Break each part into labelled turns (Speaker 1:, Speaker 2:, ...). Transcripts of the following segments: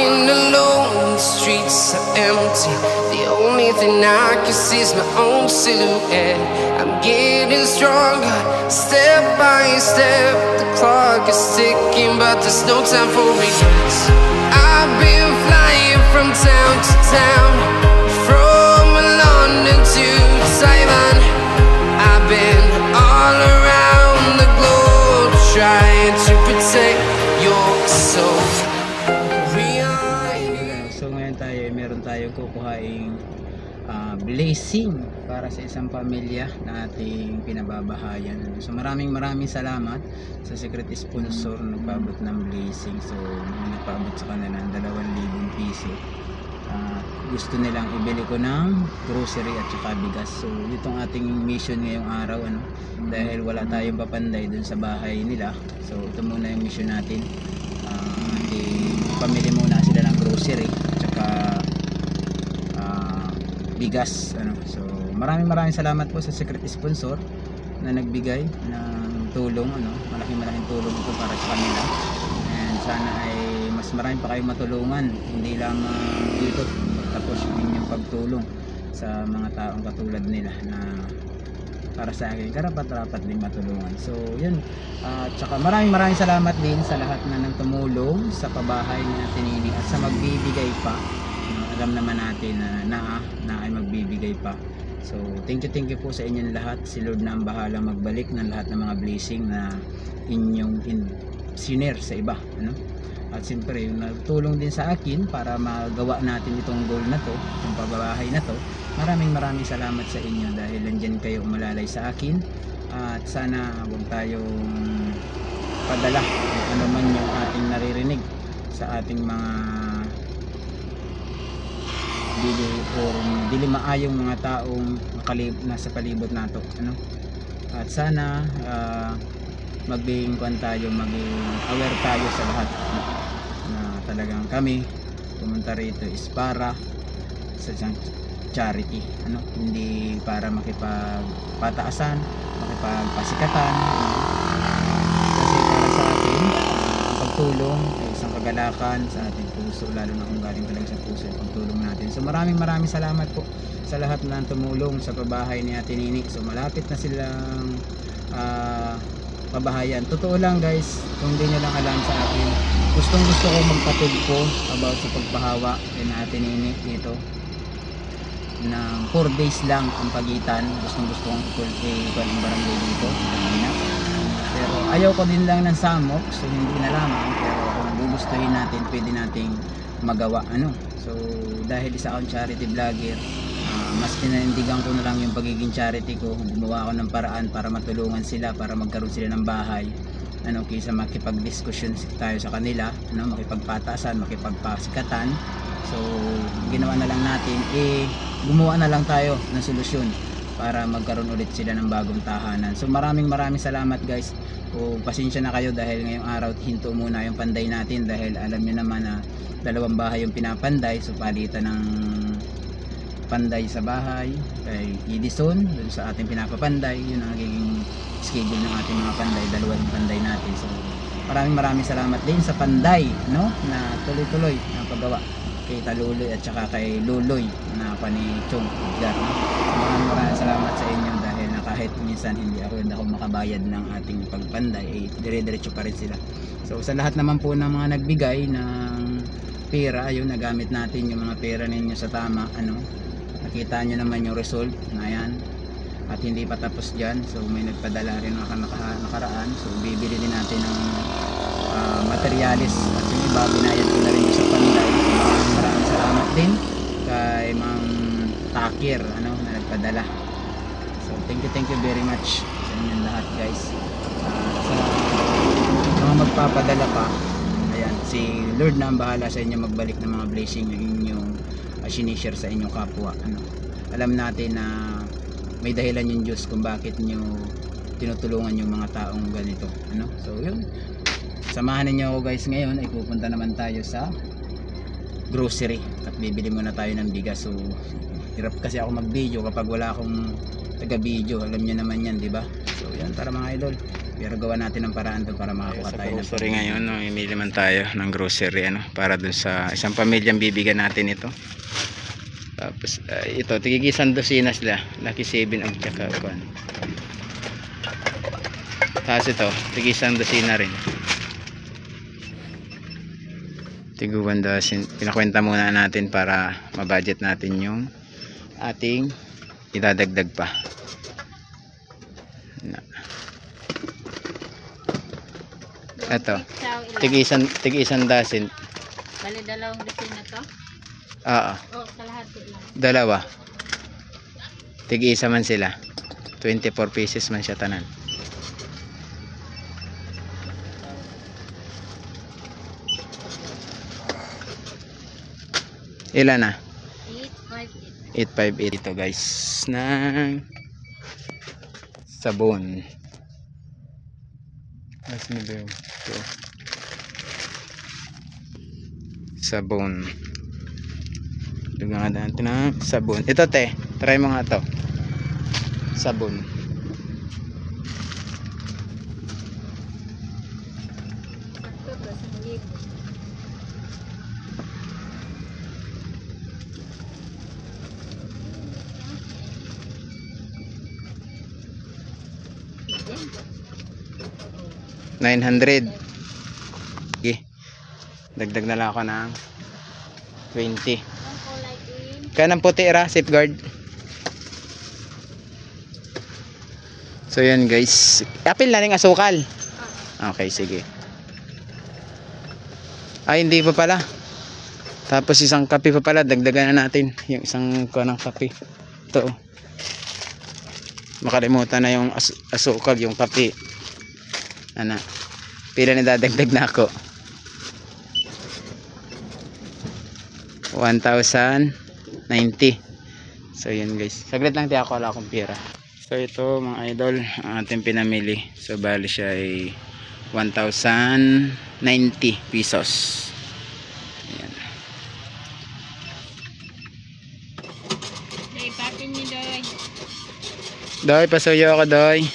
Speaker 1: walking alone, the streets are empty. The only thing I can see is my own silhouette. I'm getting stronger, step by step. The clock is ticking, but there's no time for regrets. I've been flying from town to town, from London to Taiwan. I've been all around the globe, trying to protect your soul.
Speaker 2: So ngayon meron tayong kukuhaing blessing para sa isang pamilya na ating pinababahayan. So maraming salamat sa secret sponsor na nagpaabot ng blessing. So nagpaabot sa kanila ng 2,000 piso. Gusto nilang ibili ko ng grocery at saka bigas. So itong ating mission ngayong araw, dahil wala tayong papanday dun sa bahay nila. So ito muna yung mission natin. Pamili muna sila ng grocery at saka bigas, So maraming salamat po sa secret sponsor na nagbigay ng tulong, malaking tulong ito para sa kanila. And sana ay mas marami pa kayong matulungan, hindi lang dito tapos yung pagtulong sa mga taong katulad nila na para sa akin karapat-dapat din matulungan. So yun, at saka maraming salamat din sa lahat na nang tumulong sa pabahay ni Ate Nini at sa magbibigay pa. Alam naman natin na ay magbibigay pa. So thank you po sa inyong lahat. Si Lord na ang bahala magbalik ng lahat ng mga blessing na inyong sinare sa iba, At siyempre yung nagtulong din sa akin para magawa natin itong goal na to, itong pababahay na to. Maraming salamat sa inyo dahil nandyan kayo umalalay sa akin. At sana huwag tayong padala kung ano man yung ating naririnig sa ating mga dili maayong mga taong nasa palibot nato, At sana maging aware tayo sa lahat, na talagang kami pumunta rito is para sa charity, hindi para makipagpataasan, makipagpasikatan, kasi para sa atin ang pagtulong ay isang kagalakan sa ating puso, lalo na kung galing talaga sa puso yung pagtulong natin. So maraming salamat po sa lahat na tumulong sa pabahay ni Ate Nini. So malapit na silang pabahayan. Totoo lang guys, kung hindi nyo lang alam sa akin, gusto ko magpatugpo about sa pagpahawa kay Ate Nini dito ng 4 days lang ang pagitan. Gusto kong ikon ang barangay dito, pero ayaw ko din lang ng samok, so hindi na lamang. Pero kung gugustuhin natin, pwede nating magawa, So dahil isa akong charity vlogger, mas pinanindigan ko na lang yung pagiging charity ko. Gumawa ako ng paraan para matulungan sila, para magkaroon sila ng bahay, kaysa makipag-discussion tayo sa kanila, makipagpatasan, makipagpasikatan. So ginawa na lang natin, gumawa na lang tayo ng solusyon para magkaroon ulit sila ng bagong tahanan. So maraming salamat guys. Pasensya na kayo dahil ngayong araw hinto muna yung panday natin, dahil alam niyo naman na 2 bahay yung pinapanday. So palitan ng panday sa bahay kay Edison dun sa ating pinapapanday, yun ang naging schedule ng ating mga panday, 2 yung panday natin. So maraming salamat din sa panday, na tuloy-tuloy na paggawa kay Taluloy at saka kay Luloy na panichong Edgar. Maraming salamat sa inyo dahil na kahit minsan hindi ako makabayad ng ating pagpanday, dire-diretso pa rin sila. So sa lahat naman po ng mga nagbigay ng pera, ayun, nagamit natin yung mga pera ninyo sa tama, nakita nyo naman yung result na yan. At hindi pa tapos dyan, so may nagpadala rin nakaraan, so bibili din natin ng materialis at yung iba binayad ko na rin sa panday. Maraming salamat din kay Ma'am Takir na nagpadala. So thank you very much sa inyong lahat guys. Sa mga magpapadala pa, ayan, si Lord na ang bahala sa inyo magbalik ng mga blessing na inyong sinishare sa inyong kapwa. Alam natin na may dahilan yung Diyos kung bakit nyo tinutulungan yung mga taong ganito, So yun, samahan niyo ako guys. Ngayon ay pupunta naman tayo sa grocery at bibili muna tayo ng bigas. So hirap kasi ako mag video kapag wala akong taga video, alam niyo naman yan, di ba? So yan, tara mga idol, pero gawa natin ng paraan doon para makakuha tayo ng
Speaker 3: grocery ngayon. No? Imili man tayo ng grocery ano, para dun sa isang pamilyang bibigyan natin ito. Tapos ito, tigigisan dosina sila, Lucky 7 og tsaka kuan. Tapos ito, tigisan dosina rin. Tiguan dosin. Pinakwenta muna natin para mabudget natin yung ating idadagdag pa. Ito, tig-isang dosin.
Speaker 4: Bali dalawang dosin na to?
Speaker 3: Oo.
Speaker 4: Oo, kalahati lang.
Speaker 3: Dalawa. Tig-isa man sila. 24 pieces man siya tanan. Ilan na? 858 ito guys ng sabon. As ba yun? Ito. Sabon. Dugaan natin ng sabon. Ito te, try mo nga to. Sabon. $900. Okay. Dagdag na lang ako ng 20. Kanang puti ra, safeguard. So yan guys. Apil na rin asukal. Okay, sige. Ay, hindi pa pala. Tapos isang kape pa pala. Dagdagan na natin. Yung isang kanang kape. Ito. Makalimutan na yung asukal, yung kape. Ano? Pila na dadagdag na ako. 1,090. So yun guys. Saglit lang tayo ako, wala akong pera. So ito mga idol, ang ating pinamili. So bali siya ay 1,090 pesos. Ayan.
Speaker 4: Day, patin ni Doy.
Speaker 3: Doy, pasuyo ako Doy.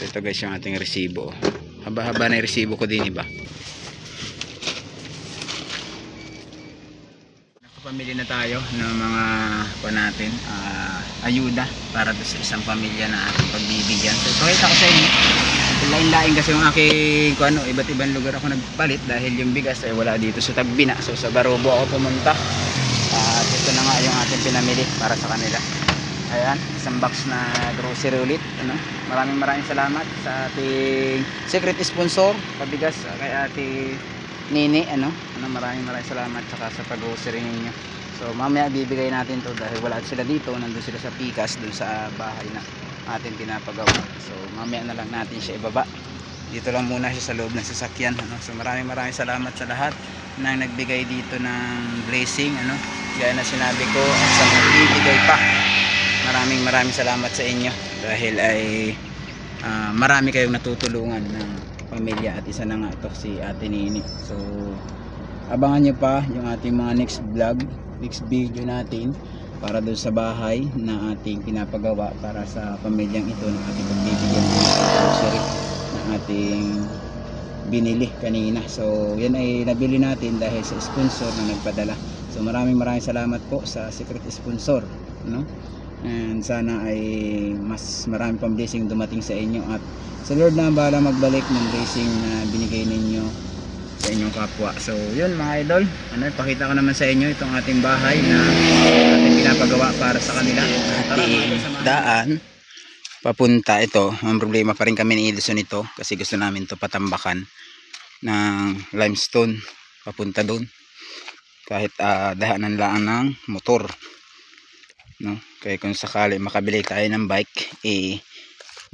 Speaker 3: So ito guys yung ating resibo. Haba-haba na yung resibo ko din, iba. Nakapamili na tayo ng mga natin, ayuda para sa isang pamilya na ating pagbibigyan. So pakita ko sa inyo. Lain-lain kasi yung aking iba't ibang lugar ako nagpalit dahil yung bigas ay wala dito sa Tagbina. So sa Barobo ako pumunta. At ito na nga yung ating pinamili para sa kanila. Ayan, isang box na grocery ulit. Maraming salamat sa ating secret sponsor, pabigas, kay Ate Nini. Maraming salamat saka sa pag-grocery ninyo. So mamaya bibigay natin to dahil wala sila dito, nandun sila sa Pikas, dun sa bahay na ating pinapagawa. So mamaya na lang natin siya ibaba. Dito lang muna siya sa loob ng sasakyan. So maraming salamat sa lahat na nagbigay dito ng blessing. Gaya na sinabi ko, at sa magbibigay pa. Maraming salamat sa inyo dahil ay marami kayong natutulungan ng pamilya at isa na nga ito si Ate Nini. So abangan nyo pa yung ating mga next vlog, next video natin para doon sa bahay na ating pinapagawa para sa pamilyang ito ng ating pagbibigyan ng grocery na ating binili kanina. So yan ay nabili natin dahil sa sponsor na nagpadala. So maraming salamat po sa secret sponsor, and sana ay mas marami pang blessing dumating sa inyo at sa Lord na bahala magbalik ng blessing na binigay ninyo sa inyong kapwa. So yun mga idol, ipakita ko naman sa inyo itong ating bahay na ating pinapagawa para sa kanila. Ating daan papunta, ito ang problema pa rin kami ni Edison ito kasi gusto namin to patambakan ng limestone papunta doon kahit dahanan lang ng motor. Kaya kung sakali makabili tayo ng bike,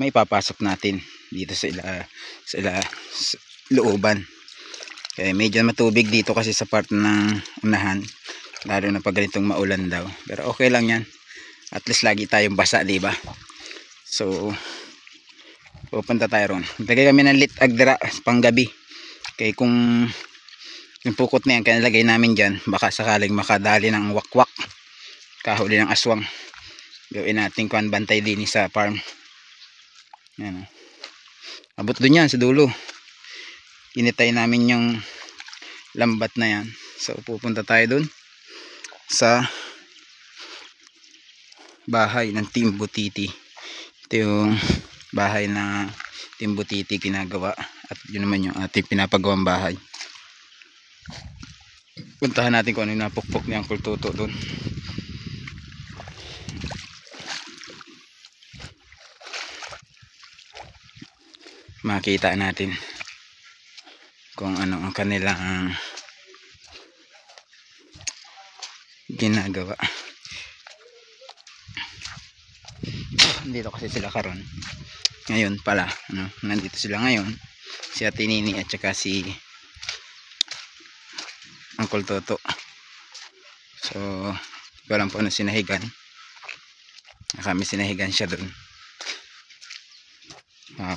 Speaker 3: may papasok natin dito sa looban. Kaya medyo matubig dito kasi sa part ng unahan, lalo na pag ganitong maulan daw. Pero okay lang yan, at least lagi tayong basa, diba? So pupunta tayo ron. Lagay kami ng lit agdra pang gabi. Kaya kung yung pukot na yan kanilagay namin dyan, baka sakaling makadali ng wakwak, kahuli ng aswang. gawin natin kuan bantay din sa farm. Yan. Abot dun yan sa dulo. Initay namin yung lambat na yan. So pupunta tayo dun sa bahay ng Team Butiti. Ito yung bahay na Team Butiti ginagawa. At yun naman yung ating pinapagawang bahay. Puntahan natin kung ano yung napukpok ni Uncle Toto dun. Makita natin kung ano ang kanilang ginagawa. Dito kasi sila karon. Ngayon pala, ano, nandito sila ngayon. Si Ate Nini at saka si Uncle Toto. So, walang po ano sinahigan. Kami sinahigan siya doon.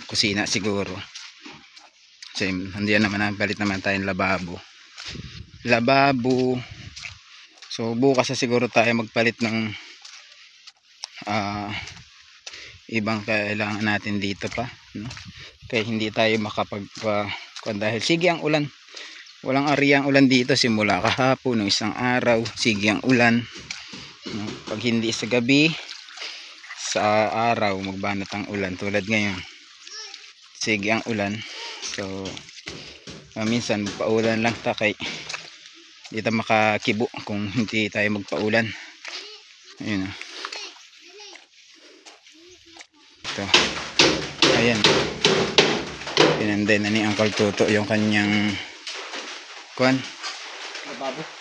Speaker 3: Kusina siguro. Kasi nandiyan naman, balit naman tayong lababo. So bukas na siguro tayo magpalit ng ibang kailangan natin dito pa, no? Kaya hindi tayo dahil sige ang ulan. Walang ariyang ulan dito simula kahapon ng isang araw. Sige ang ulan, no? Pag hindi sa gabi, sa araw magbanat ang ulan tulad ngayon. Sige ang ulan. So minsan paulan lang ta kay dito makakibo kung hindi tayo magpaulan. Ayun. Ito. Ayan. Pinanday na ni Uncle Toto yung kanyang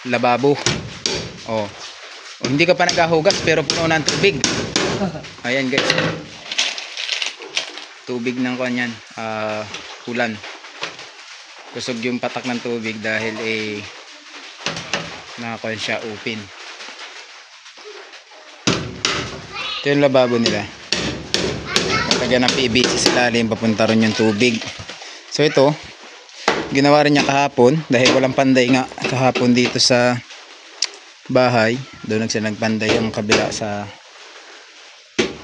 Speaker 3: lababo. Oh. Hindi ka pa naghahugas pero puno ng tubig. Ayan guys. Tubig ng kanyan, ulan. Kusog yung patak ng tubig dahil nakakuha siya open. Ito yung lababo nila. Lagyan ng PVC sa ilalim, papunta rin yung tubig. So ito, ginawa rin niya kahapon dahil walang panday nga kahapon dito sa bahay. Doon nagpanday ang kabila sa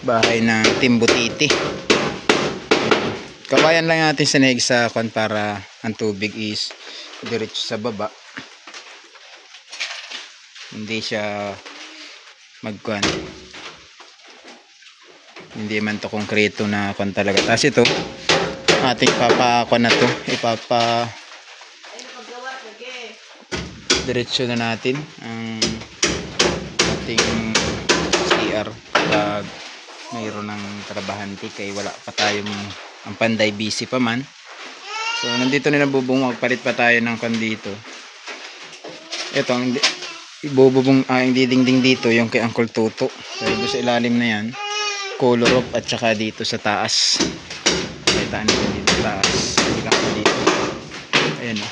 Speaker 3: bahay ng Team Butiti. Kawayan lang natin sinahig sa kwan para ang tubig is diretso sa baba. Hindi siya magkwan. Hindi man to konkreto na kwan talaga. Tapos ito, ating ipapakwan na to. Diretso na natin ang ating CR pag mayroon ng trabahante kay wala pa tayong ang panday busy pa man. So nandito na bubong, magpalit pa tayo ng kan dito. Ito ang ibububong ang didingding dito yung kay Uncle Toto. So dito sa ilalim na yan, color up at saka dito sa taas. Kita niyo dito sa taas. Dito. Ayan o.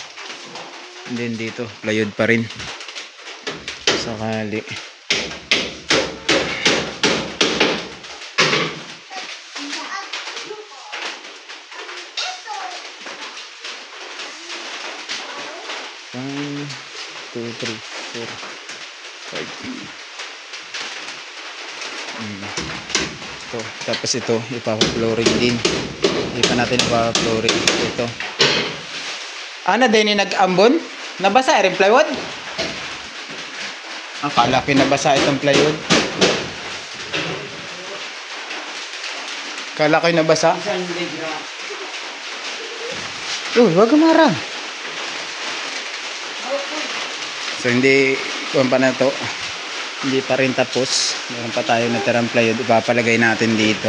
Speaker 3: And then dito, plywood pa rin. Sakali. One, two, three, four, five. Ito. Tapos ito, ipa-flooring din. Hindi pa natin ipa-flooring. Ito. Ano din yung nag-ambon? Nabasa rin plywood? Akala ko nabasa itong plywood. Akala ko nabasa. Uy, wag umarang. So hindi kuwan pa na to. Hindi pa rin tapos. Meron pa tayo natirang plywood. Ipapalagay natin dito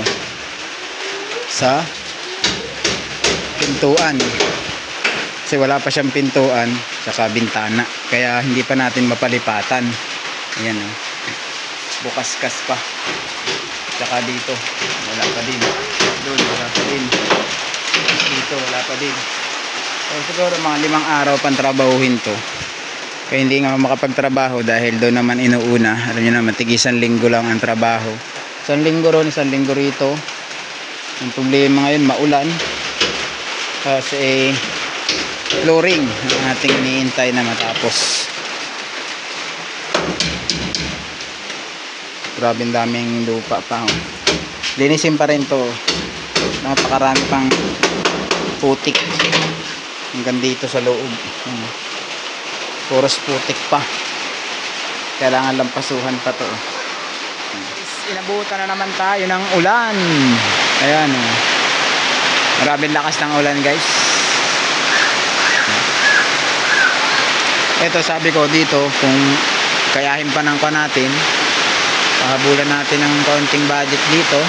Speaker 3: sa pintuan. Kasi wala pa siyang pintuan saka bintana. Kaya hindi pa natin mapalipatan. Ayan o. Bukas-kas pa. Saka dito. Wala pa din. Doon wala pa din. Dito wala pa din. So siguro mga 5 araw pang trabahuhin to. Kaya hindi nga makapagtrabaho dahil doon naman inuuna. Alam nyo naman, tig-1 linggo lang ang trabaho. 1 linggo ron, 1 linggo rito. Ang problema ngayon, maulan. Kasi flooring ang ating iniintay na matapos. Grabe daming lupa pa. Oh. Linisin pa rin to. Napakarami pang putik. Hanggang dito sa loob. Puros putik pa. Kailangan lampasuhan pa to. Inabutan na naman tayo ng ulan. Ayan. Maraming lakas ng ulan, guys. Ito sabi ko dito, kung kayahin pa ng natin, pahabulan natin ng kaunting budget dito.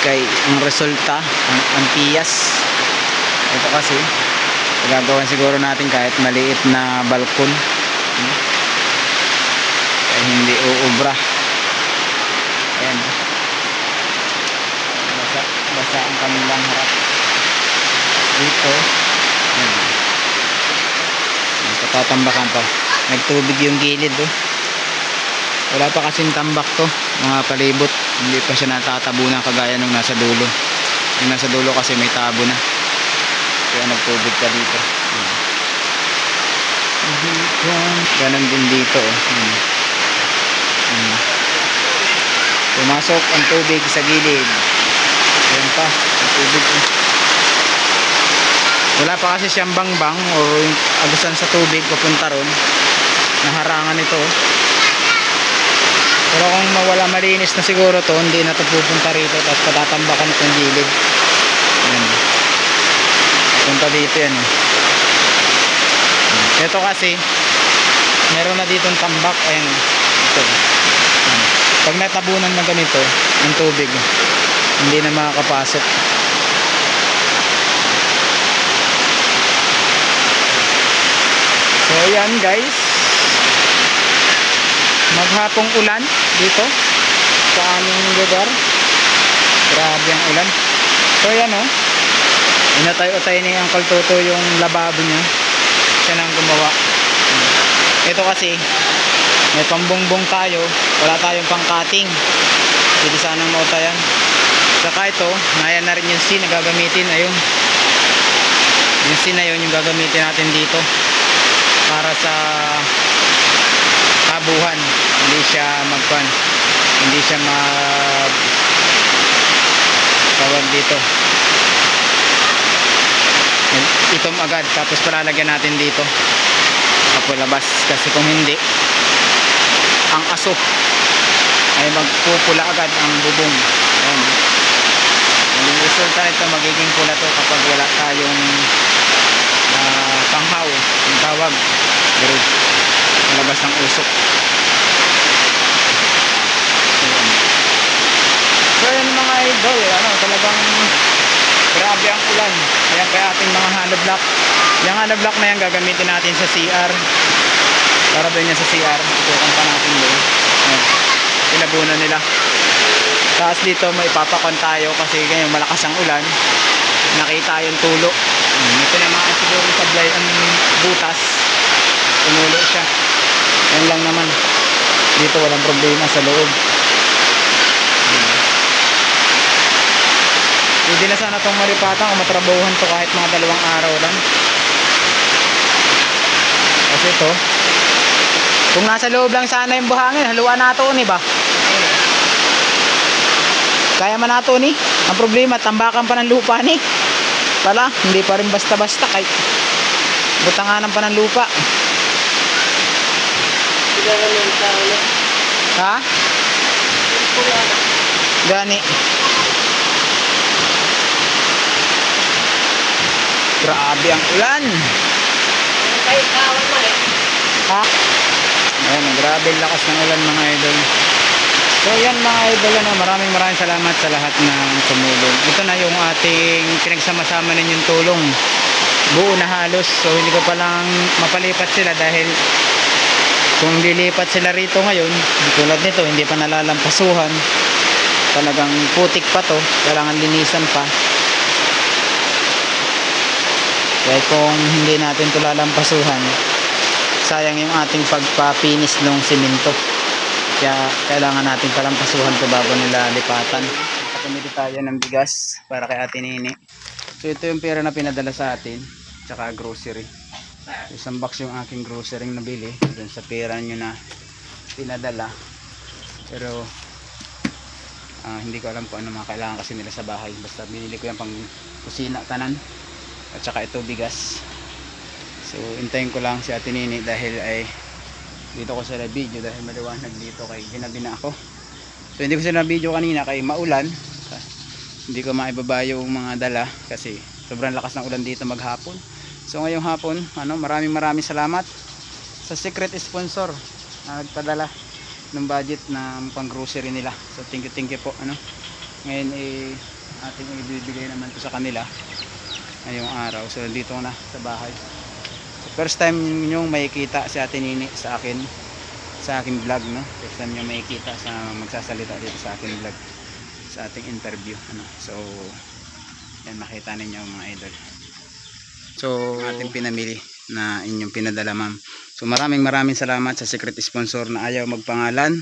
Speaker 3: Kay ang resulta, ang tiyas. Ito kasi gagawin siguro natin kahit maliit na balkon. Kaya hindi uubra. Ayan. Basa ang kanilang harap. Dito. Ayan. Patatambakan pa. Nagtubig yung gilid. Oh. Wala pa kasing tambak to. Mga palibot. Hindi pa siya natatabunan kagaya nung nasa dulo. Yung nasa dulo kasi may tabo na. Kaya nagtubig ka dito. Ganon din dito. Pumasok ang tubig sa gilid. Ayan pa. Ang tubig. Wala pa kasi siyang bangbang o agusan sa tubig papunta ron. Naharangan ito. Pero kung mawala malinis na siguro to, hindi na ito pupunta rito. Tapos patatambakan itong gilid. Ayan. Punta dito yan. Ito kasi meron na ditong tambak. Ayan. Ito. Ayan. Pag natabunan na ganito ng tubig, hindi na makakapasok. So ayan guys, maghapong ulan dito sa aming lugar. Grabe ang ulan. So ayan o, inatay-utay ni Uncle Toto yung lababo niya. Siya nang gumawa. Ito kasi may pambongbong tayo, wala tayong pang-cutting. Hindi sanang mautayan. Saka ito, naya na rin yung sin na gagamitin. Ayun, yung sin na yun yung gagamitin natin dito para sa tabuhan. Hindi siya magpan, hindi siya tawag dito, itom agad. Tapos palalagyan natin dito kapulabas, kasi kung hindi, ang aso ay magpupula agad ang bubong. Ayan. Yung resulta nito, magiging pula to kapag wala tayong panghaw, yung tawag, pero malabas ng usok. So yun mga idol, talagang grabe ang ulan. Ayan kaya ating mga hollow block. Yung hollow block na yan gagamitin natin sa CR, para doon yan sa CR, tukan pa natin doon. Pinabunan nila. Tapos dito may ipapakon tayo kasi ganyan malakas ang ulan, nakita yung tulo. Ito naman siguro sablay ang butas, tumulo siya. Yan lang naman. Dito walang problema sa loob. Hindi na sana itong maripatan o matrabahuhan to kahit mga 2 araw lang. Kasi ito, kung nasa loob lang sana yung buhangin, haluan nato ni ba? Kaya man nato ni. Ang problema, tambakan pa ng lupa ni. Pala, hindi pa rin basta-basta kahit butanganan pa ng lupa. Ha? Gani. Grabe ang ulan. Ha? Ayan, grabe ang lakas ng ulan mga idol. So yan mga idol, maraming salamat sa lahat ng tumulong. Ito na yung ating pinagsama-sama ninyong tulong. Buo na halos. So hindi ko palang mapalipat sila dahil kung lilipat sila rito ngayon, tulad nito, hindi pa nalalampasuhan. Talagang putik pa to. Kailangan linisan pa. Kaya kung hindi natin ito lalampasuhan, sayang yung ating pagpapinis ng simento. Kaya kailangan natin palampasuhan ito bago nila lipatan. Pumili tayo ng bigas para kay Ate Nini. So ito yung pera na pinadala sa atin, tsaka grocery. Isang box yung aking grocery nabili dun sa pera nyo na pinadala. Pero hindi ko alam kung ano mga kailangan kasi nila sa bahay. Basta binili ko yan pang kusina tanan, at saka ito bigas. So hintayin ko lang si Ate Nini dahil ay dito ko sila video dahil maliwanag dito kay ginabi na ako. So hindi ko sila video kanina kay maulan, hindi ko maibaba yung mga dala kasi sobrang lakas ng ulan dito maghapon. So ngayong hapon maraming salamat sa secret sponsor na nagpadala ng budget na pang grocery nila. So thank you po. Ngayon ating ibibigay naman to sa kanila ngayong araw. So dito na sa bahay. So, first time nyo makikita si Ate Nini sa aking vlog, no? First time nyo makikita sa magsasalita dito sa aking vlog, sa ating interview, So yan, makita ninyo mga idol. So ating pinamili na inyong pinadala, ma'am. So maraming salamat sa secret sponsor na ayaw magpangalan,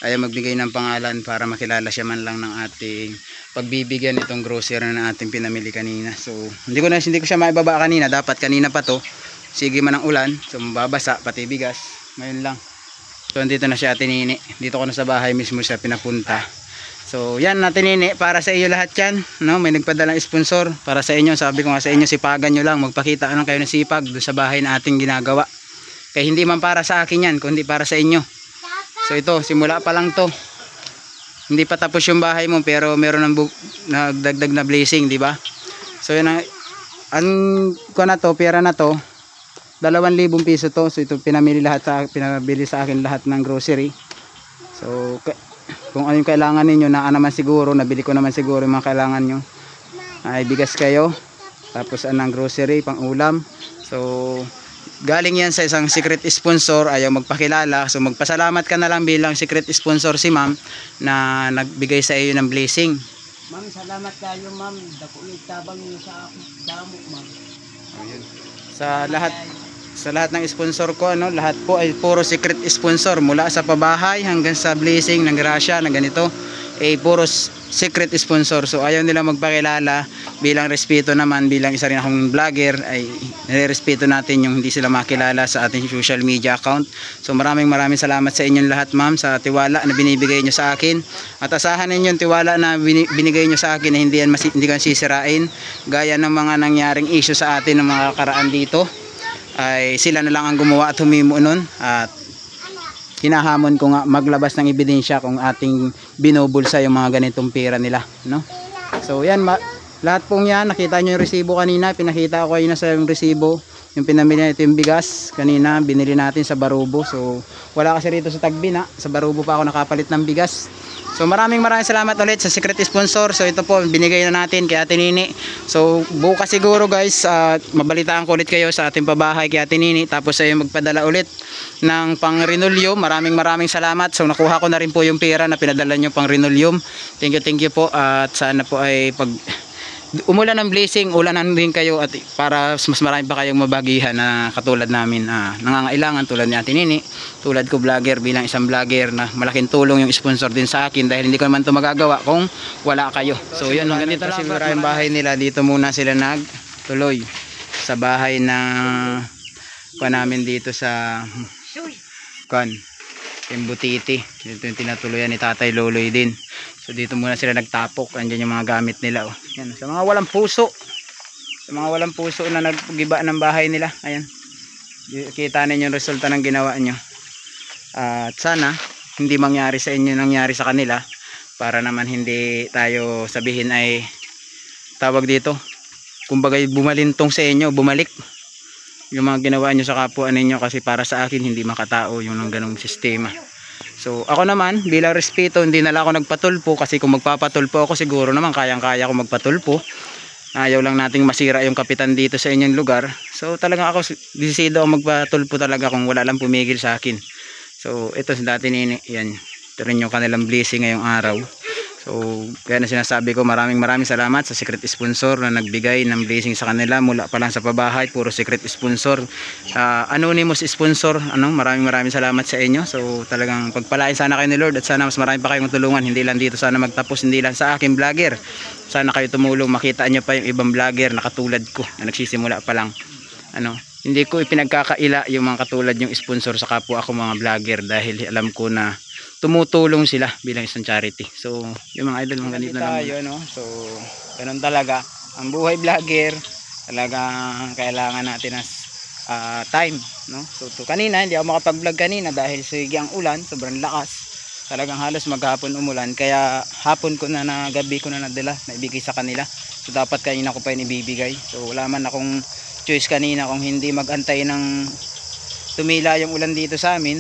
Speaker 3: ayaw magbigay ng pangalan para makilala siya man lang ng ating pagbibigyan itong grocery na ating pinamili kanina. So hindi ko siya maibaba kanina, dapat kanina pa to. Sige man ang ulan, so mababasa pati bigas. Ngayon lang. So dito na siya Ate Nini. Dito ko na sa bahay mismo siya pinapunta. So yan Ate Nini, para sa iyo lahat yan, no? May nagpadalang sponsor para sa inyo. Sabi ko nga sa inyo, sipagan nyo lang, magpakita kayo ng sipag doon sa bahay na ating ginagawa. Kaya hindi man para sa akin yan, kundi para sa inyo. So ito, simula pa lang to. Hindi pa tapos yung bahay mo pero meron ng nagdagdag na blessing, di ba? So yan pera na to, 2,000 piso to. So ito pinabili sa akin lahat ng grocery. So kung ano yung kailangan ninyo na naman siguro, nabili ko naman siguro yung mga kailangan nyo. Ay bigas kayo, tapos anong grocery, pang ulam. So galing yan sa isang secret sponsor, ayaw magpakilala. So magpasalamat ka na lang bilang secret sponsor si ma'am na nagbigay sa iyo ng blessing.
Speaker 2: Ma'am, salamat kayo ma'am. Dako yung tabang niyo sa damo ma'am.
Speaker 3: Ayun. Sa lahat ng sponsor ko, lahat po ay puro secret sponsor, mula sa pabahay hanggang sa blessing ng grasya na ganito, puro secret sponsor. So ayaw nila magpakilala. Bilang respeto naman, bilang isa rin akong vlogger, ay nirespeto natin yung hindi sila makilala sa ating social media account. So maraming salamat sa inyong lahat ma'am, sa tiwala na binibigay nyo sa akin. At asahan ninyo yung tiwala na binigay nyo sa akin na hindi ko sisirain. Gaya ng mga nangyaring issue sa atin ng mga karaan dito, ay sila na lang ang gumawa at humimo nun. At hinahamon ko nga maglabas ng ebidensya kung ating binubulsa yung mga ganitong pera nila, no? So yan, lahat pong yan, nakita nyo yung resibo kanina, pinakita ko kayo na sa yung resibo, yung pinamili natin yung bigas kanina, binili natin sa Barubo. So wala kasi rito sa Tagbina, sa Barubo pa ako nakapalit ng bigas. So maraming salamat ulit sa secret sponsor. So ito po, binigay na natin kay Ate Nini. So bukas siguro guys, mabalitaan ko ulit kayo sa ating pabahay kay Ate Nini. Tapos ay magpadala ulit ng pang Renoleum. Maraming salamat. So nakuha ko na rin po yung pera na pinadala nyo pang Renoleum. Thank you po. At sana po ay pag umulan ng blessing, ulanan din kayo at para mas marami pa kayong mabagihan na katulad namin, nangangailangan tulad ni Ate Nini, tulad ko vlogger, bilang isang vlogger na malaking tulong yung sponsor din sa akin dahil hindi ko naman ito magagawa kung wala kayo. So yun, ganito lang yung bahay nila. Dito muna sila nagtuloy sa bahay na namin dito sa Embutiti. Dito yung tinatuluyan ni Tatay Loloy din. So dito muna sila nagtapok. Andyan yung mga gamit nila. Yan. Sa mga walang puso. Sa mga walang puso na naggiba ng bahay nila. Ayan. Kita ninyo yung resulta ng ginawa nyo. At sana hindi mangyari sa inyo nangyari sa kanila. Para naman hindi tayo sabihin ay tawag dito. Kumbaga bumalintong sa inyo. Bumalik yung mga ginawa nyo sa kapwa ninyo, kasi para sa akin hindi makatao yung ganong sistema. So ako naman bilang respeto, hindi na lang ako nagpatulpo, kasi kung magpapatulpo ako siguro naman kayang-kaya ko magpatulpo. Ayaw lang nating masira yung kapitan dito sa inyong lugar. So talaga ako desidido ako magpatulpo talaga kung wala lang pumigil sa akin. So ito si Ate Nini, yan, ito rin yung kanilang blessing ngayong araw. So kaya na sinasabi ko, maraming salamat sa secret sponsor na nagbigay ng blessing sa kanila mula pa lang sa pabahay. Puro secret sponsor, anonymous sponsor, maraming salamat sa inyo. So talagang pagpalain sana kayo ni Lord at sana mas marami pa kayong tulungan, hindi lang dito sana magtapos, hindi lang sa aking vlogger. Sana kayo tumulong, makita nyo pa yung ibang vlogger na katulad ko na nagsisimula pa lang. Hindi ko ipinagkakaila yung mga katulad yung sponsor sa kapwa ako mga vlogger, dahil alam ko na tumutulong sila bilang isang charity. So yung mga idol, mga ganito na lang no? So ganun talaga ang buhay vlogger, talagang kailangan natin ng time, no? So kanina hindi ako makapag-vlog kanina dahil sigang ulan, sobrang lakas. Talagang halos maghapon umulan, kaya hapon ko na gabi ko na nadala, naibigay sa kanila. So dapat kanina ko pa yun ibibigay. So wala man akong choice kanina kung hindi magantay ng tumila yung ulan dito sa amin,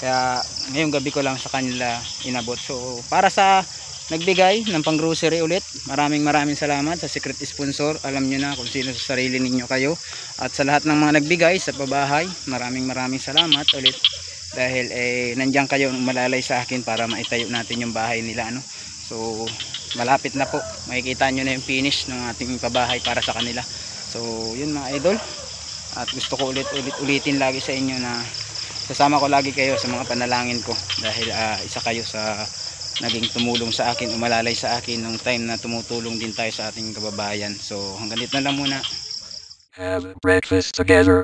Speaker 3: kaya ngayong gabi ko lang sa kanila inabot. So para sa nagbigay ng pang grocery ulit, maraming salamat sa secret sponsor. Alam nyo na kung sino sa sarili ninyo kayo. At sa lahat ng mga nagbigay sa pabahay, maraming salamat ulit. Dahil nandiyan kayo malalay sa akin para maitayo natin yung bahay nila, ano? So malapit na po, makikita nyo na yung finish ng ating pabahay para sa kanila. So yun mga idol, at gusto ko ulitin lagi sa inyo na sasama ko lagi kayo sa mga panalangin ko. Dahil isa kayo sa naging tumulong sa akin, umalalay sa akin nung time na tumutulong din tayo sa ating kababayan. So hanggang dito na lang muna.
Speaker 5: Have breakfast together.